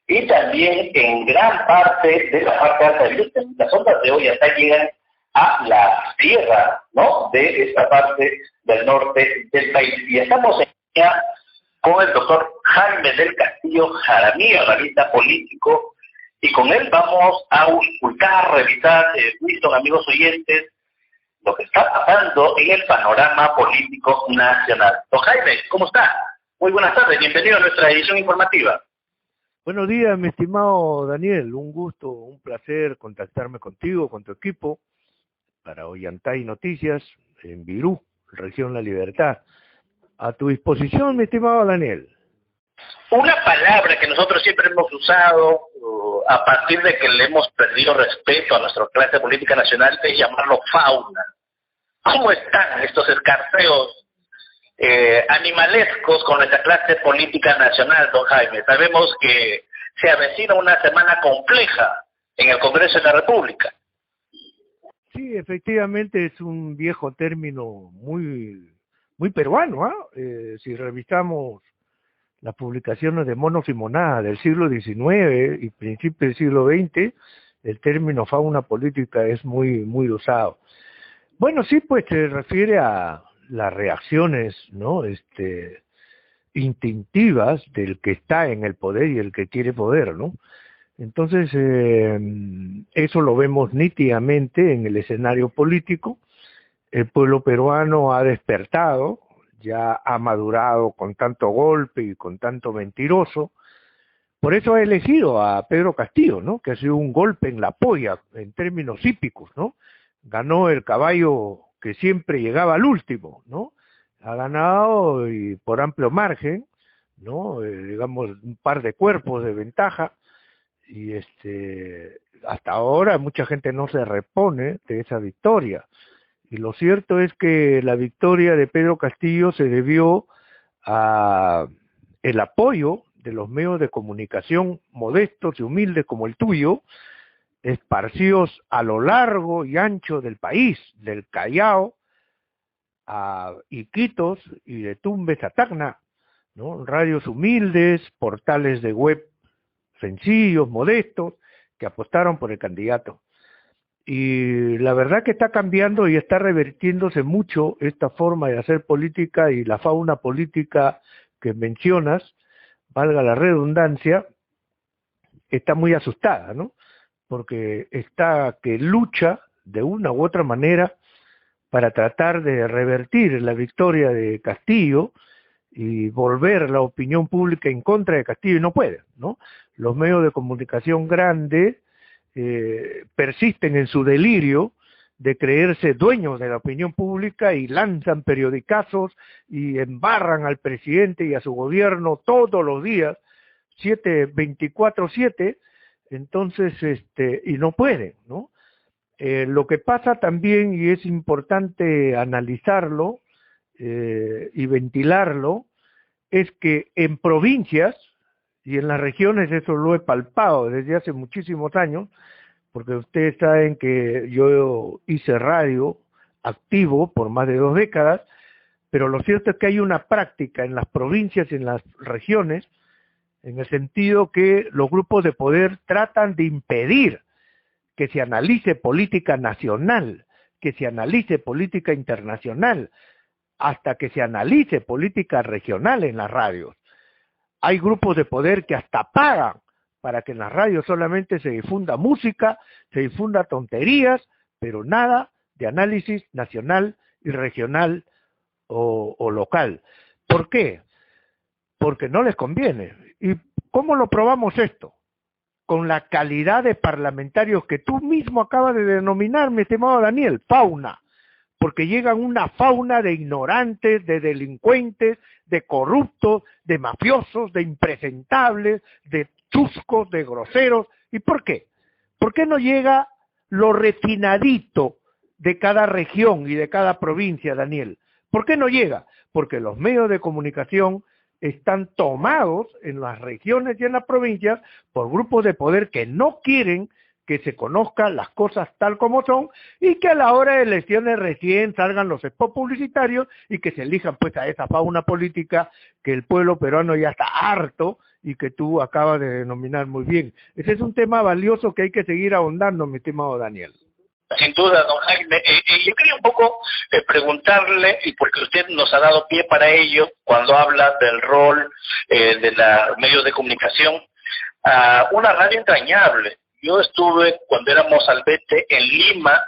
y también en gran parte de la parte alta del este. Las ondas de Ollantay llegan a la sierra, ¿no?, de esta parte del norte del país. Y estamos en línea con el doctor Jaime del Castillo Jaramillo, analista político, y con él vamos a auscultar, revisar, Winston, amigos oyentes, lo que está pasando en el panorama político nacional. Don Jaime, ¿cómo está? Muy buenas tardes, bienvenido a nuestra edición informativa. Buenos días, mi estimado Daniel, un gusto, un placer contactarme contigo, con tu equipo, para Ollantay Noticias, en Virú, región La Libertad. A tu disposición, mi estimado Daniel. Una palabra que nosotros siempre hemos usado, a partir de que le hemos perdido respeto a nuestra clase política nacional, es llamarlo fauna. ¿Cómo están estos escarceos animalescos con nuestra clase política nacional, don Jaime? Sabemos que se avecina una semana compleja en el Congreso de la República. Sí, efectivamente es un viejo término muy peruano, ¿ah? Si revisamos las publicaciones de Mono Simonada del siglo XIX y principios del siglo XX, el término fauna política es muy usado. Bueno, sí, pues se refiere a las reacciones, ¿no?, instintivas del que está en el poder y el que quiere poder, ¿no? Entonces, eso lo vemos nítidamente en el escenario político. El pueblo peruano ha despertado, ya ha madurado con tanto golpe y con tanto mentiroso. Por eso ha elegido a Pedro Castillo, ¿no?, que ha sido un golpe en la polla, en términos hípicos, ¿no? Ganó el caballo que siempre llegaba al último, ¿no? Ha ganado y por amplio margen, ¿no? Digamos, un par de cuerpos de ventaja, y hasta ahora mucha gente no se repone de esa victoria. Y lo cierto es que la victoria de Pedro Castillo se debió a el apoyo de los medios de comunicación modestos y humildes como el tuyo, esparcidos a lo largo y ancho del país, del Callao a Iquitos y de Tumbes a Tacna, ¿no? Radios humildes, portales de web sencillos, modestos, que apostaron por el candidato. Y la verdad que está cambiando y está revertiéndose mucho esta forma de hacer política, y la fauna política que mencionas, valga la redundancia, está muy asustada, ¿no? Porque está que lucha de una u otra manera para tratar de revertir la victoria de Castillo y volver la opinión pública en contra de Castillo, y no puede, ¿no? Los medios de comunicación grandes persisten en su delirio de creerse dueños de la opinión pública y lanzan periodicazos y embarran al presidente y a su gobierno todos los días, 24/7, entonces, y no pueden, ¿no? Lo que pasa también, y es importante analizarlo y ventilarlo, es que en provincias y en las regiones, eso lo he palpado desde hace muchísimos años, porque ustedes saben que yo hice radio activo por más de 2 décadas, pero lo cierto es que hay una práctica en las provincias y en las regiones, en el sentido que los grupos de poder tratan de impedir que se analice política nacional, que se analice política internacional, hasta que se analice política regional en las radios. Hay grupos de poder que hasta pagan para que en las radios solamente se difunda música, se difunda tonterías, pero nada de análisis nacional y regional o local. ¿Por qué? Porque no les conviene. ¿Y cómo lo probamos esto? Con la calidad de parlamentarios que tú mismo acabas de denominar, mi estimado Daniel, fauna. Porque llegan una fauna de ignorantes, de delincuentes, de corruptos, de mafiosos, de impresentables, de chuscos, de groseros. ¿Y por qué? ¿Por qué no llega lo refinadito de cada región y de cada provincia, Daniel? ¿Por qué no llega? Porque los medios de comunicación están tomados en las regiones y en las provincias por grupos de poder que no quieren que se conozcan las cosas tal como son, y que a la hora de elecciones recién salgan los spots publicitarios y que se elijan pues a esa fauna política que el pueblo peruano ya está harto y que tú acabas de denominar muy bien. Ese es un tema valioso que hay que seguir ahondando, mi estimado Daniel. Sin duda, don Jaime. Yo quería un poco preguntarle, y porque usted nos ha dado pie para ello, cuando habla del rol de los medios de comunicación, una radio entrañable. Yo estuve, cuando éramos Albete, en Lima,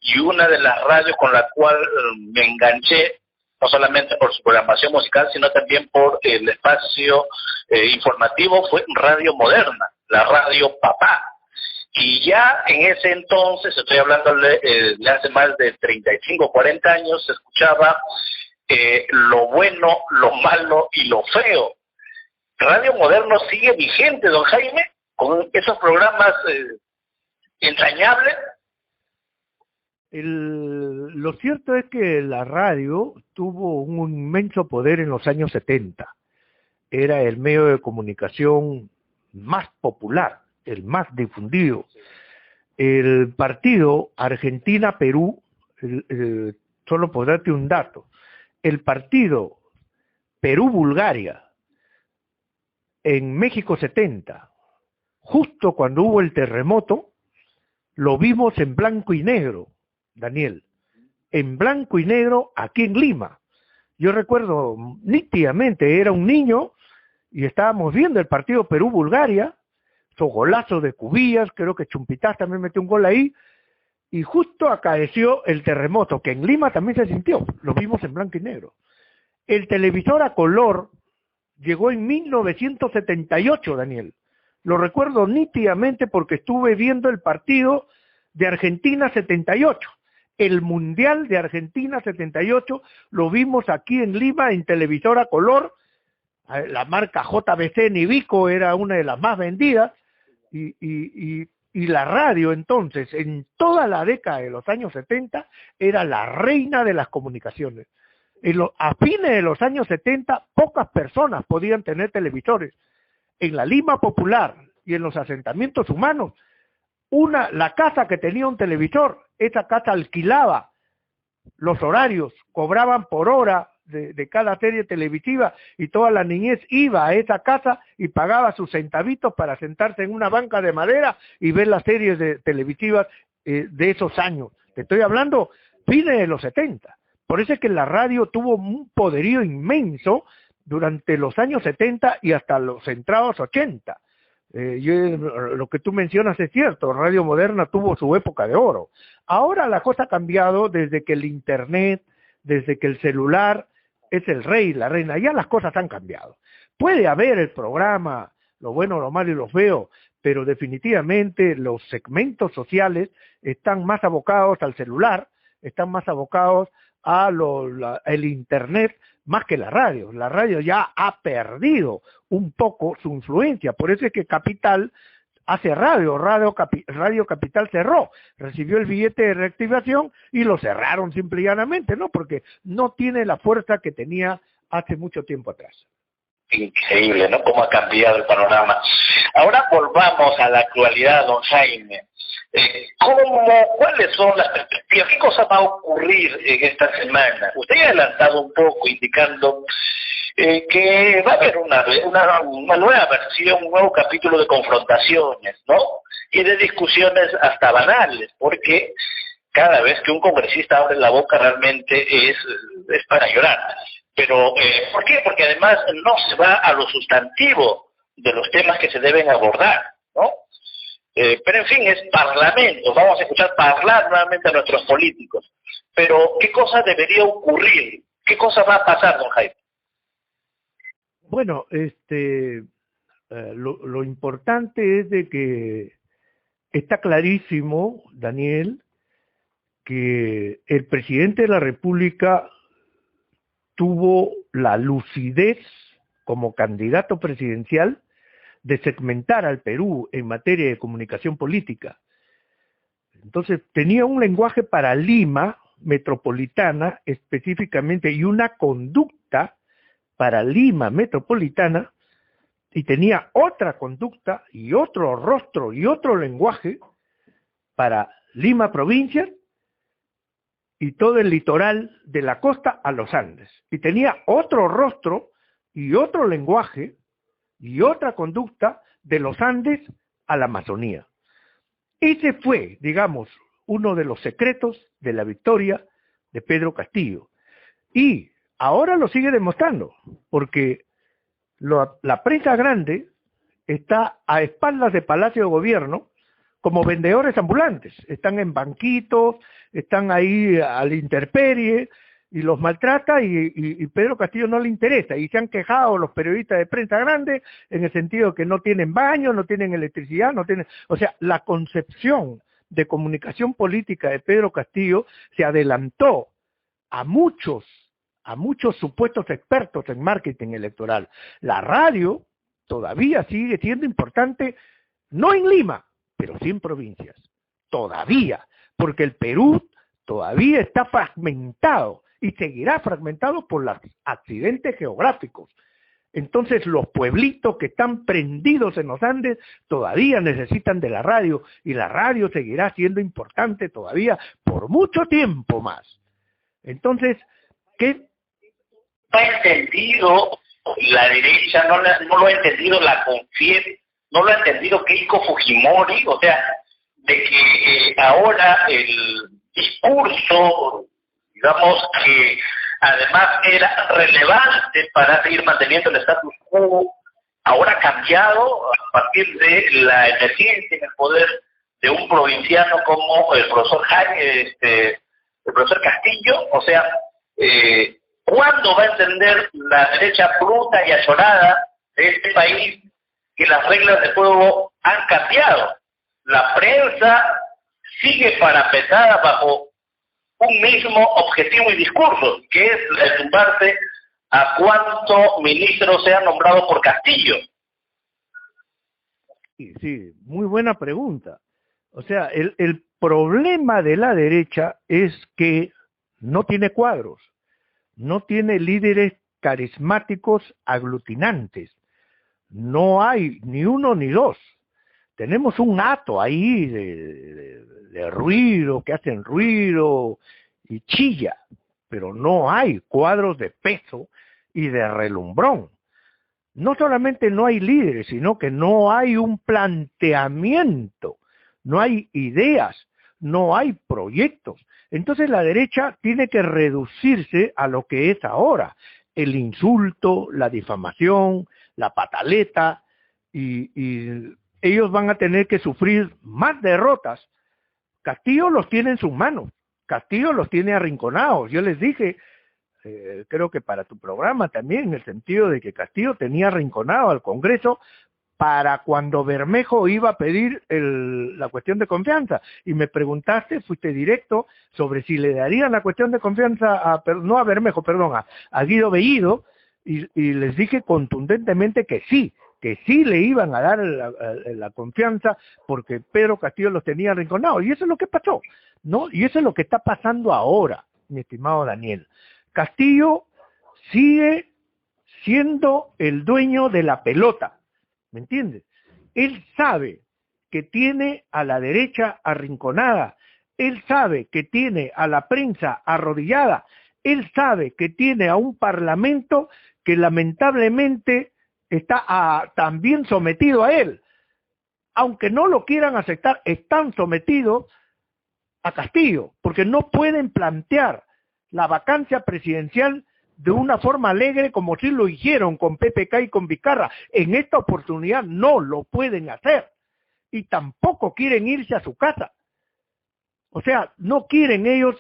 y una de las radios con la cual me enganché, no solamente por su programación musical, sino también por el espacio informativo, fue Radio Moderna, la Radio Papá. Y ya en ese entonces, estoy hablando de hace más de 35, 40 años, se escuchaba lo bueno, lo malo y lo feo. Radio Moderno sigue vigente, don Jaime, con esos programas entrañables. Lo cierto es que la radio tuvo un inmenso poder en los años 70. Era el medio de comunicación más popular, el más difundido. El partido Argentina-Perú, solo por darte un dato, el partido Perú-Bulgaria en México 70, justo cuando hubo el terremoto, lo vimos en blanco y negro, Daniel, en blanco y negro aquí en Lima. Yo recuerdo nítidamente, era un niño y estábamos viendo el partido Perú-Bulgaria, su golazo de Cubillas, creo que Chumpitaz también metió un gol ahí, y justo acaeció el terremoto, que en Lima también se sintió, lo vimos en blanco y negro. El televisor a color llegó en 1978, Daniel. Lo recuerdo nítidamente porque estuve viendo el partido de Argentina 78. El Mundial de Argentina 78 lo vimos aquí en Lima en televisor a color. La marca JBC Nibico era una de las más vendidas. Y la radio entonces, en toda la década de los años 70, era la reina de las comunicaciones. A fines de los años 70, pocas personas podían tener televisores. En la Lima popular y en los asentamientos humanos, la casa que tenía un televisor, esa casa alquilaba los horarios, cobraban por hora de cada serie televisiva, y toda la niñez iba a esa casa y pagaba sus centavitos para sentarse en una banca de madera y ver las series televisivas de esos años. Te estoy hablando fines de los 70. Por eso es que la radio tuvo un poderío inmenso durante los años 70 y hasta los entrados 80. Lo que tú mencionas es cierto, Radio Moderna tuvo su época de oro. Ahora la cosa ha cambiado desde que el internet, desde que el celular es el rey, la reina, ya las cosas han cambiado. Puede haber el programa, lo bueno, lo malo y lo feo, pero definitivamente los segmentos sociales están más abocados al celular, están más abocados el internet más que la radio. La radio ya ha perdido un poco su influencia, por eso es que Capital hace Radio Capital cerró, recibió el billete de reactivación y lo cerraron simple y llanamente, ¿no? Porque no tiene la fuerza que tenía hace mucho tiempo atrás. Increíble, ¿no? Cómo ha cambiado el panorama. Ahora volvamos a la actualidad, don Jaime. ¿Cuáles son las perspectivas? ¿Qué cosa va a ocurrir en esta semana? Usted ha adelantado un poco indicando que va a haber una nueva versión, un nuevo capítulo de confrontaciones, ¿no? Y de discusiones hasta banales, porque cada vez que un congresista abre la boca realmente es para llorar. Pero, ¿por qué? Porque además no se va a lo sustantivo de los temas que se deben abordar, ¿no? Pero en fin, es parlamento, vamos a escuchar hablar nuevamente a nuestros políticos. Pero, ¿qué cosa debería ocurrir? ¿Qué cosa va a pasar, don Jaime? Bueno, lo importante es de que está clarísimo, Daniel, que el presidente de la República tuvo la lucidez como candidato presidencial de segmentar al Perú en materia de comunicación política. Entonces tenía un lenguaje para Lima metropolitana específicamente y una conducta para Lima metropolitana, y tenía otra conducta y otro rostro y otro lenguaje para Lima provincia y todo el litoral de la costa a los Andes. Y tenía otro rostro y otro lenguaje y otra conducta de los Andes a la Amazonía. Ese fue, digamos, uno de los secretos de la victoria de Pedro Castillo. Y ahora lo sigue demostrando, porque la prensa grande está a espaldas de Palacio de Gobierno como vendedores ambulantes. Están en banquitos, están ahí a la intemperie y los maltrata y Pedro Castillo no le interesa. Y se han quejado los periodistas de prensa grande en el sentido de que no tienen baño, no tienen electricidad, no tienen... O sea, la concepción de comunicación política de Pedro Castillo se adelantó a muchos supuestos expertos en marketing electoral. La radio todavía sigue siendo importante, no en Lima, pero sí en provincias. Todavía, porque el Perú todavía está fragmentado y seguirá fragmentado por los accidentes geográficos. Entonces los pueblitos que están prendidos en los Andes todavía necesitan de la radio y la radio seguirá siendo importante todavía por mucho tiempo más. Entonces, ¿qué? No ha entendido la derecha, no lo ha entendido la CONFIEP, no lo ha entendido Keiko Fujimori, o sea, de que ahora el discurso, digamos que además era relevante para seguir manteniendo el status quo, ahora ha cambiado a partir de la emergencia en el poder de un provinciano como el profesor el profesor Castillo. O sea, ¿cuándo va a entender la derecha bruta y achorada de este país que las reglas de juego han cambiado? La prensa sigue parapetada bajo un mismo objetivo y discurso, que es el tumbarse a cuánto ministro sea nombrado por Castillo. Sí, muy buena pregunta. O sea, el problema de la derecha es que no tiene cuadros, no tiene líderes carismáticos aglutinantes. No hay ni uno ni dos. Tenemos un hato ahí de ruido, que hacen ruido y chilla, pero no hay cuadros de peso y de relumbrón. No solamente no hay líderes, sino que no hay un planteamiento, no hay ideas, no hay proyectos. Entonces la derecha tiene que reducirse a lo que es ahora, el insulto, la difamación, la pataleta, y ellos van a tener que sufrir más derrotas. Castillo los tiene en sus manos, Castillo los tiene arrinconados. Yo les dije, creo que para tu programa también, en el sentido de que Castillo tenía arrinconado al Congreso para cuando Bermejo iba a pedir la cuestión de confianza. Y me preguntaste, fuiste directo, sobre si le darían la cuestión de confianza, no a Bermejo, perdón, a Guido Bellido, y les dije contundentemente que sí le iban a dar la confianza porque Pedro Castillo los tenía arrinconados. Y eso es lo que pasó, ¿no? Y eso es lo que está pasando ahora, mi estimado Daniel. Castillo sigue siendo el dueño de la pelota, ¿me entiendes? Él sabe que tiene a la derecha arrinconada, él sabe que tiene a la prensa arrodillada, él sabe que tiene a un parlamento que lamentablemente está también sometido a él. Aunque no lo quieran aceptar, están sometidos a Castillo, porque no pueden plantear la vacancia presidencial de una forma alegre como si lo hicieron con PPK y con Vizcarra. En esta oportunidad no lo pueden hacer y tampoco quieren irse a su casa. O sea, no quieren ellos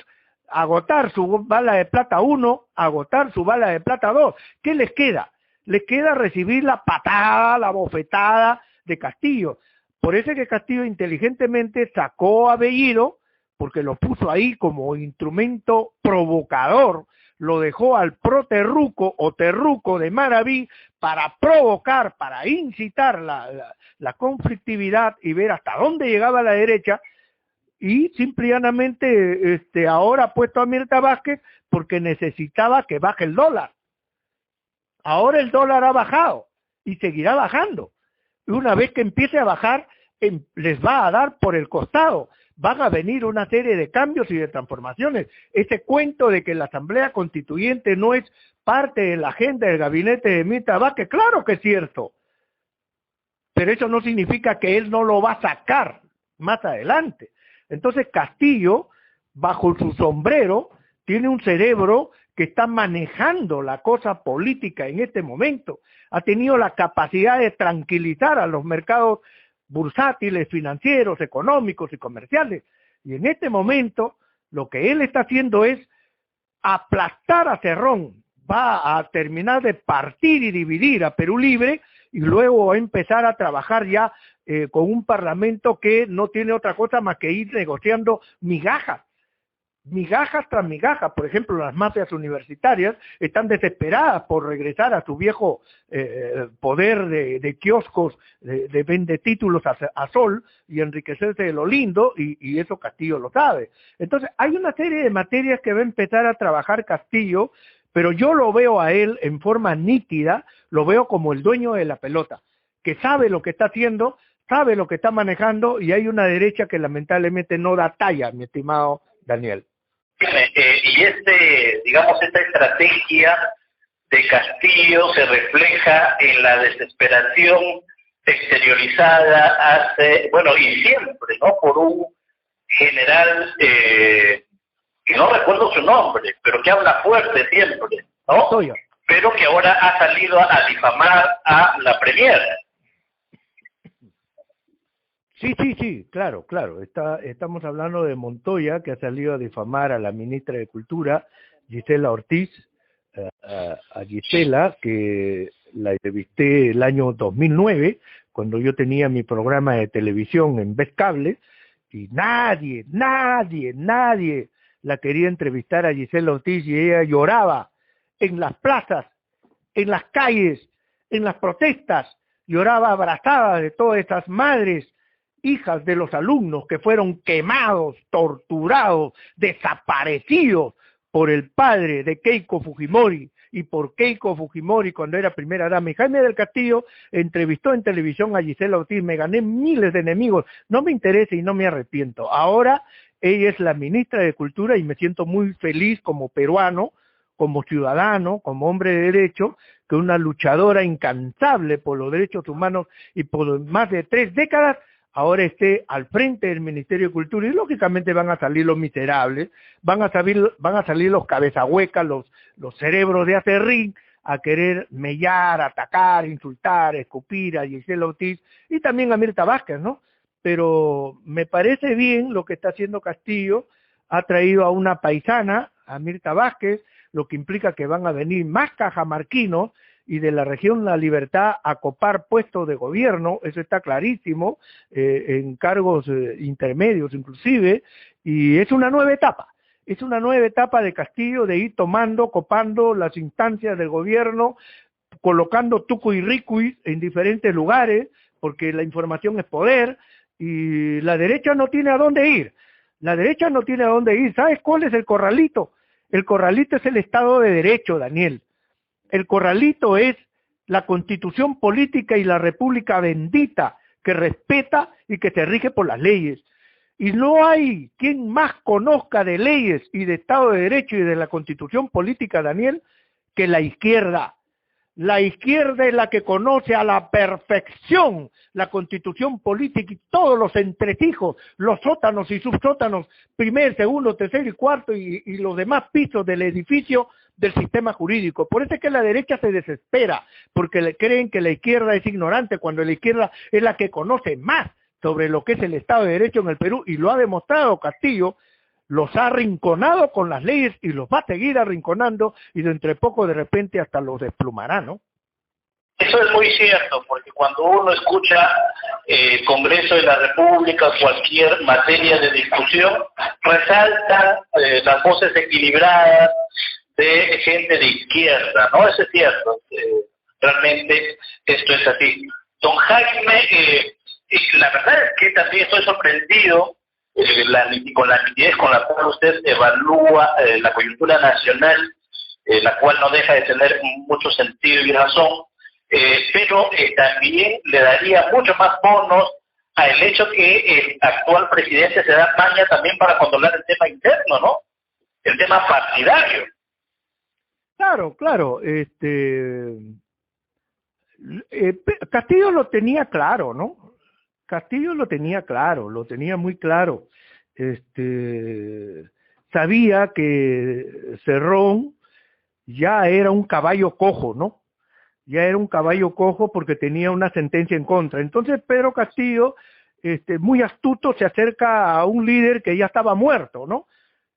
agotar su bala de plata 1, agotar su bala de plata 2. ¿Qué les queda? Les queda recibir la patada, la bofetada de Castillo. Por eso es que Castillo inteligentemente sacó a Bellido, porque lo puso ahí como instrumento provocador, lo dejó al pro terruco o terruco de Maraví para provocar, para incitar la conflictividad y ver hasta dónde llegaba la derecha, y simplemente ahora ha puesto a Mirta Vázquez porque necesitaba que baje el dólar. Ahora el dólar ha bajado y seguirá bajando. Y una vez que empiece a bajar, les va a dar por el costado. Van a venir una serie de cambios y de transformaciones. Ese cuento de que la Asamblea Constituyente no es parte de la agenda del gabinete de Mirta Vázquez, claro que es cierto. pero eso no significa que él no lo va a sacar más adelante. Entonces Castillo, bajo su sombrero, tiene un cerebro que está manejando la cosa política en este momento. Ha tenido la capacidad de tranquilizar a los mercados bursátiles, financieros, económicos y comerciales. Y en este momento, lo que él está haciendo es aplastar a Cerrón, va a terminar de partir y dividir a Perú Libre y luego va a empezar a trabajar ya con un parlamento que no tiene otra cosa más que ir negociando migajas tras migajas. Por ejemplo, las mafias universitarias están desesperadas por regresar a su viejo poder de kioscos, de vende títulos a sol y enriquecerse de lo lindo, y eso Castillo lo sabe. Entonces, hay una serie de materias que va a empezar a trabajar Castillo, pero yo lo veo a él en forma nítida, lo veo como el dueño de la pelota, que sabe lo que está haciendo, sabe lo que está manejando, y hay una derecha que lamentablemente no da talla, mi estimado Daniel. Y digamos, esta estrategia de Castillo se refleja en la desesperación exteriorizada y siempre, ¿no? Por un general que no recuerdo su nombre, pero que habla fuerte siempre, ¿no? Montoya. Pero que ahora ha salido a difamar a la Premier. Sí, claro. Estamos hablando de Montoya, que ha salido a difamar a la ministra de Cultura, Gisela Ortiz, a Gisela, que la entrevisté el año 2009, cuando yo tenía mi programa de televisión en Vez Cable, y nadie la quería entrevistar a Gisela Ortiz, y ella lloraba en las plazas, en las calles, en las protestas, lloraba abrazada de todas estas madres, hijas de los alumnos que fueron quemados, torturados, desaparecidos por el padre de Keiko Fujimori y por Keiko Fujimori cuando era primera dama. Y Jaime del Castillo entrevistó en televisión a Gisela Ortiz, me gané miles de enemigos, no me interesa y no me arrepiento. Ahora ella es la ministra de Cultura y me siento muy feliz como peruano, como ciudadano, como hombre de derecho, que una luchadora incansable por los derechos humanos y por más de 3 décadas ahora esté al frente del Ministerio de Cultura. Y lógicamente van a salir los miserables, van a salir los cabezahuecas, los cerebros de acerrín, a querer mellar, atacar, insultar, escupir a Gisela Ortiz y también a Mirta Vázquez, ¿no? Pero me parece bien lo que está haciendo Castillo, ha traído a una paisana, a Mirta Vázquez, lo que implica que van a venir más cajamarquinos y de la región La Libertad a copar puestos de gobierno, eso está clarísimo, en cargos intermedios inclusive, y es una nueva etapa de Castillo de ir tomando, copando las instancias del gobierno, colocando tuco y ricuis en diferentes lugares, porque la información es poder, y la derecha no tiene a dónde ir. ¿Sabes cuál es el corralito? El corralito es el Estado de Derecho, Daniel. El corralito es la Constitución política y la República bendita que respeta y que se rige por las leyes. Y no hay quien más conozca de leyes y de Estado de Derecho y de la Constitución política, Daniel, que la izquierda. La izquierda es la que conoce a la perfección la Constitución política y todos los entresijos, los sótanos y subsótanos, primer, segundo, tercer y cuarto y los demás pisos del edificio del sistema jurídico. Por eso es que la derecha se desespera, porque creen que la izquierda es ignorante, cuando la izquierda es la que conoce más sobre lo que es el Estado de Derecho en el Perú, y lo ha demostrado Castillo. Los ha arrinconado con las leyes y los va a seguir arrinconando, y dentro de poco de repente hasta los desplumará, ¿no? Eso es muy cierto, porque cuando uno escucha el Congreso de la República, cualquier materia de discusión, resaltan las voces equilibradas de gente de izquierda, ¿no? Eso es cierto, realmente esto es así. Don Jaime, la verdad es que también estoy sorprendido con la nitidez con la cual usted evalúa la coyuntura nacional, la cual no deja de tener mucho sentido y razón, pero también le daría mucho más bonos al hecho que el actual presidente se da maña también para controlar el tema interno, ¿no? El tema partidario. Claro, Castillo lo tenía claro, ¿no? Castillo lo tenía claro, lo tenía muy claro. Sabía que Cerrón ya era un caballo cojo, ¿no? Ya era un caballo cojo porque tenía una sentencia en contra. Entonces Pedro Castillo, muy astuto, se acerca a un líder que ya estaba muerto, ¿no?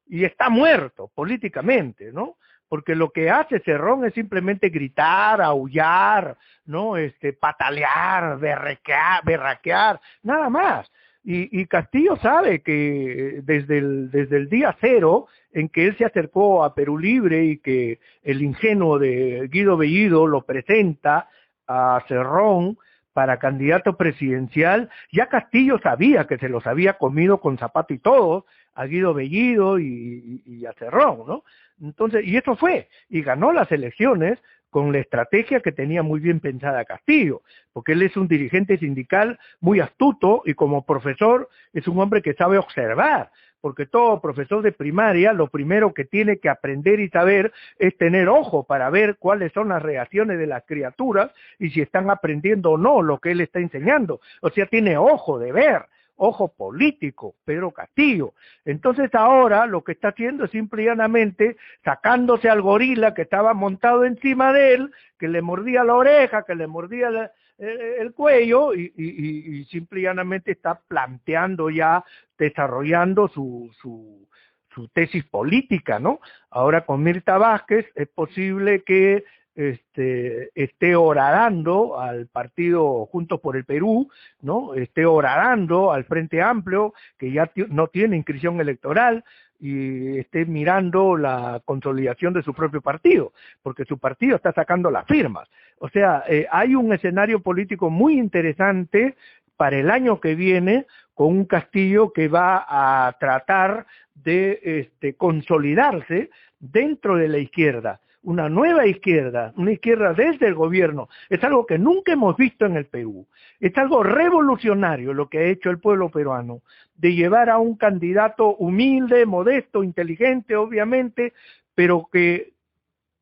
Y está muerto políticamente, ¿no? Porque lo que hace Cerrón es simplemente gritar, aullar, ¿no? Patalear, berraquear, nada más. Y Castillo sabe que desde el día cero en que él se acercó a Perú Libre y que el ingenuo de Guido Bellido lo presenta a Cerrón para candidato presidencial, ya Castillo sabía que se los había comido con zapato y todo, a Guido Bellido y a Cerrón, ¿no? Entonces, y eso fue, y ganó las elecciones con la estrategia que tenía muy bien pensada Castillo, porque él es un dirigente sindical muy astuto y como profesor es un hombre que sabe observar, porque todo profesor de primaria lo primero que tiene que aprender y saber es tener ojo para ver cuáles son las reacciones de las criaturas y si están aprendiendo o no lo que él está enseñando. O sea, tiene ojo de ver, ojo político, Pedro Castillo. Entonces ahora lo que está haciendo es simple y llanamente sacándose al gorila que estaba montado encima de él, que le mordía la oreja, que le mordía el cuello y simple y llanamente está planteando ya, desarrollando su tesis política, ¿no? Ahora con Mirta Vázquez es posible que esté horadando al partido Juntos por el Perú, ¿no? Esté horadando al Frente Amplio, que ya no tiene inscripción electoral, y esté mirando la consolidación de su propio partido, porque su partido está sacando las firmas. O sea, hay un escenario político muy interesante para el año que viene, con un Castillo que va a tratar de consolidarse dentro de la izquierda, una nueva izquierda, una izquierda desde el gobierno. Es algo que nunca hemos visto en el Perú. Es algo revolucionario lo que ha hecho el pueblo peruano, de llevar a un candidato humilde, modesto, inteligente, obviamente, pero que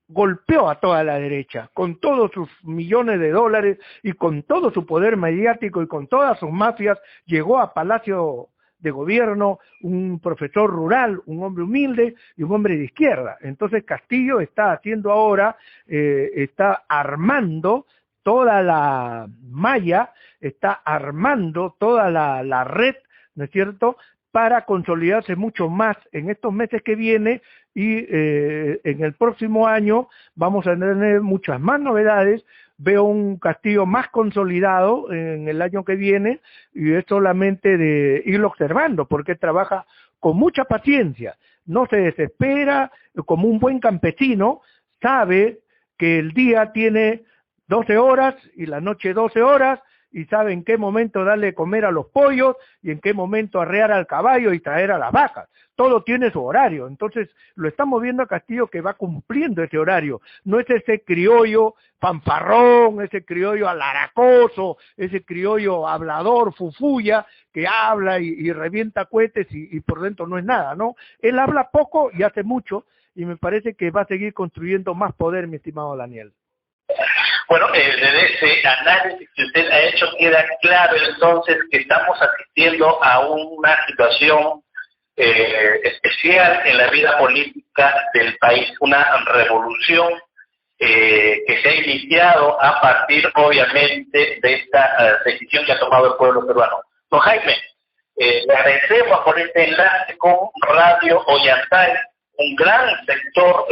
golpeó a toda la derecha, con todos sus millones de dólares y con todo su poder mediático y con todas sus mafias, llegó a Palacio de Gobierno un profesor rural, un hombre humilde y un hombre de izquierda. Entonces Castillo está haciendo ahora, está armando toda la malla, está armando toda la red, ¿no es cierto?, para consolidarse mucho más en estos meses que viene y en el próximo año vamos a tener muchas más novedades. Veo un Castillo más consolidado en el año que viene y es solamente de irlo observando porque trabaja con mucha paciencia, no se desespera, como un buen campesino, sabe que el día tiene 12 horas y la noche 12 horas, y sabe en qué momento darle comer a los pollos y en qué momento arrear al caballo y traer a las vacas. Todo tiene su horario, entonces lo estamos viendo a Castillo que va cumpliendo ese horario. No es ese criollo fanfarrón, ese criollo alaracoso, ese criollo hablador, fufuya, que habla y revienta cohetes y por dentro no es nada, ¿no? Él habla poco y hace mucho y me parece que va a seguir construyendo más poder, mi estimado Daniel. Bueno, desde ese análisis que usted ha hecho queda claro entonces que estamos asistiendo a una situación especial en la vida política del país, una revolución que se ha iniciado a partir obviamente de esta decisión que ha tomado el pueblo peruano. Don Jaime, le agradecemos por este enlace con Radio Ollantay, un gran sector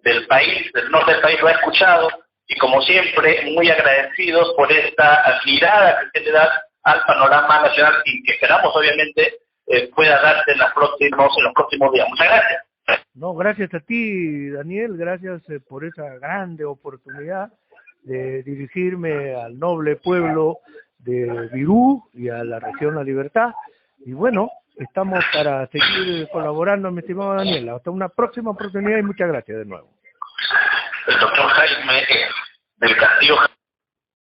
del país, del norte del país lo ha escuchado y como siempre muy agradecidos por esta mirada que usted le da al panorama nacional y que esperamos obviamente pueda darse en los próximos días. Muchas gracias. No, gracias a ti, Daniel, gracias por esa grande oportunidad de dirigirme al noble pueblo de Virú y a la región La Libertad. Y bueno, estamos para seguir colaborando, mi estimado Daniel. Hasta una próxima oportunidad y muchas gracias de nuevo. El doctor Jaime del Castillo